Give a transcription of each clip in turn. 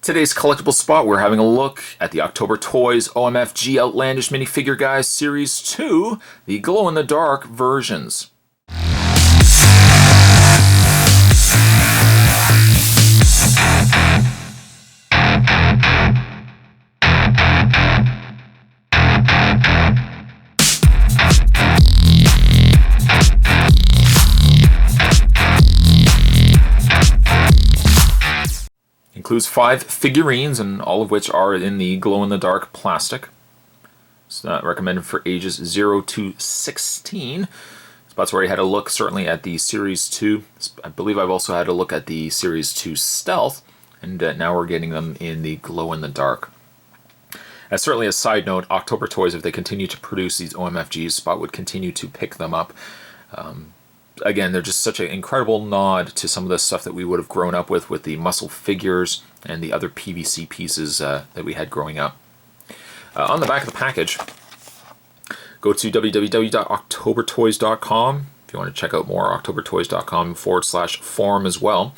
Today's collectible spot, we're having a look at the October Toys OMFG Outlandish Minifigure Guys Series 2, the glow-in-the-dark versions. Includes 5 figurines, and all of which are in the glow-in-the-dark plastic. It's not recommended for ages 0 to 16. Spot's already had a look certainly at the Series 2. I believe I've also had a look at the Series 2 Stealth, and now we're getting them in the glow-in-the-dark. As certainly a side note, October Toys, if they continue to produce these OMFGs, Spot would continue to pick them up. Again, they're just such an incredible nod to some of the stuff that we would have grown up with the muscle figures and the other PVC pieces that we had growing up. On the back of the package, go to www.octobertoys.com if you want to check out more, octobertoys.com/forum as well.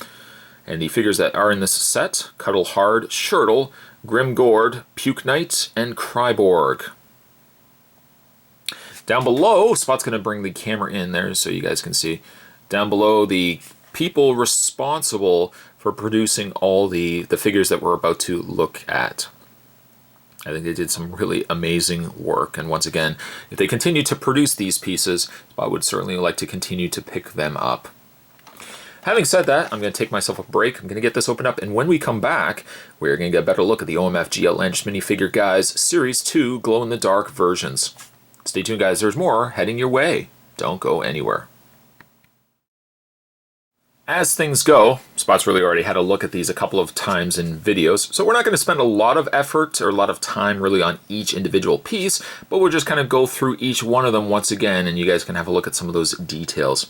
And the figures that are in this set: Cuddle Hard, Shirtle, Grim Gord, Puke Knight, and Kryborg. Down below, Spot's going to bring the camera in there so you guys can see. Down below, the people responsible for producing all the figures that we're about to look at. I think they did some really amazing work. And once again, if they continue to produce these pieces, Spot would certainly like to continue to pick them up. Having said that, I'm going to take myself a break. I'm going to get this opened up. And when we come back, we're going to get a better look at the OMFG Outlandish Minifigure Guys Series 2 glow-in-the-dark versions. Stay tuned, guys. There's more heading your way. Don't go anywhere. As things go, Spot's really already had a look at these a couple of times in videos, so we're not going to spend a lot of effort or a lot of time really on each individual piece, but we'll just kind of go through each one of them once again, and you guys can have a look at some of those details.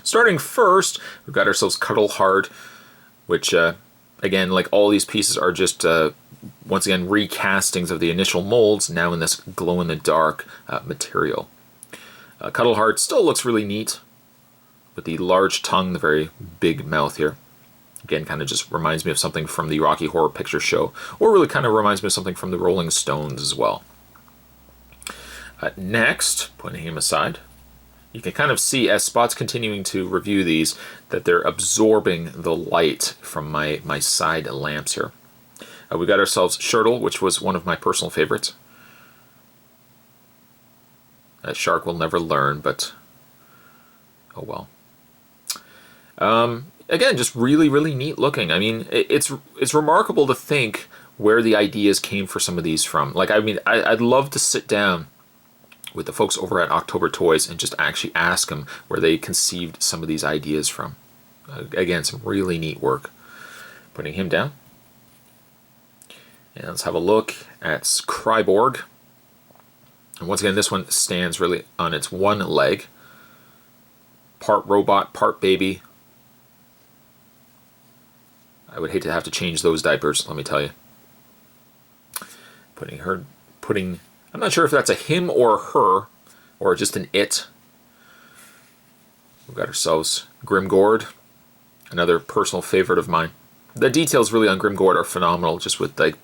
Starting first, we've got ourselves Cuddle Hard, which, again, like all these pieces are just once again recastings of the initial molds, now in this glow-in-the-dark material. Cuddle Hard still looks really neat with the large tongue, the very big mouth here. Again, kind of just reminds me of something from the Rocky Horror Picture Show, or really kind of reminds me of something from the Rolling Stones as well. Next, putting him aside, you can kind of see as Spot's continuing to review these that they're absorbing the light from my side lamps here. We got ourselves Shirtle, which was one of my personal favorites. That shark will never learn, but oh well. Again, just really, really neat looking. I mean, it's remarkable to think where the ideas came for some of these from. Like, I mean, I'd love to sit down with the folks over at October Toys and just actually ask them where they conceived some of these ideas from. Again, some really neat work. Putting him down. And let's have a look at Kryborg. And once again, this one stands really on its one leg. Part robot, part baby. I would hate to have to change those diapers, let me tell you. I'm not sure if that's a him or her, or just an it. We've got ourselves Grim Gord, another personal favorite of mine. The details really on Grim Gord are phenomenal, just with like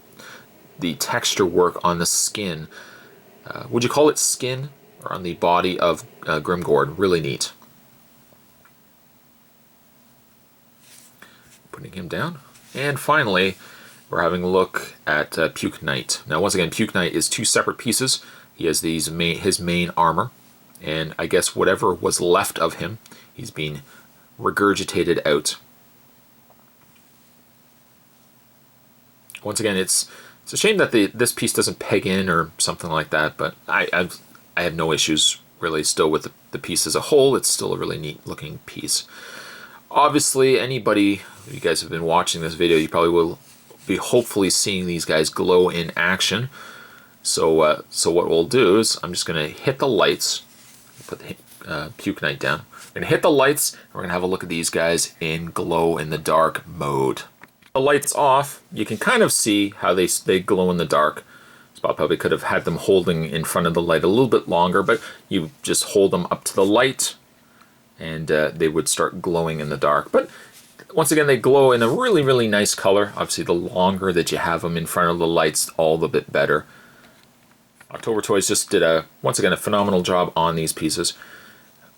the texture work on the skin. Would you call it skin? Or on the body of Grim Gord. Really neat. Putting him down. And finally, we're having a look at Puke Knight. Now, once again, Puke Knight is 2 separate pieces. He has his main armor, and I guess whatever was left of him, he's being regurgitated out. Once again, it's a shame that this piece doesn't peg in or something like that, but I have no issues really still with the piece as a whole. It's still a really neat looking piece. Obviously, anybody, you guys have been watching this video, you probably will be hopefully seeing these guys glow in action. So what we'll do is I'm just going to hit the lights, put the Puke Knight down. I'm going to hit the lights, and we're going to have a look at these guys in glow-in-the-dark mode. The lights off, you can kind of see how they glow in the dark. Spot probably could have had them holding in front of the light a little bit longer, but you just hold them up to the light and they would start glowing in the dark. But Once again, they glow in a really, really nice color. Obviously, the longer that you have them in front of the lights, all the bit better. October Toys just did, once again, a phenomenal job on these pieces.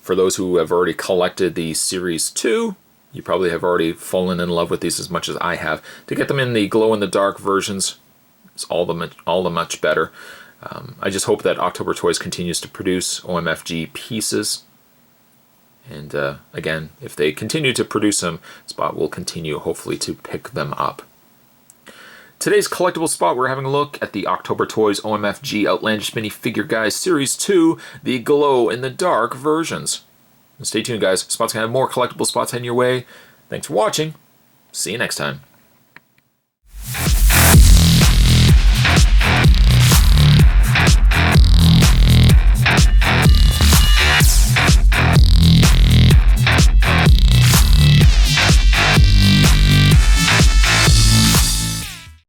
For those who have already collected the Series 2, you probably have already fallen in love with these as much as I have. To get them in the glow-in-the-dark versions, it's all the much better. I just hope that October Toys continues to produce OMFG pieces. And again, if they continue to produce them, Spot will continue, hopefully, to pick them up. Today's collectible spot, we're having a look at the October Toys OMFG Outlandish Minifigure Guys Series 2, the glow-in-the-dark versions. And stay tuned, guys. Spot's going to have more collectible spots heading your way. Thanks for watching. See you next time.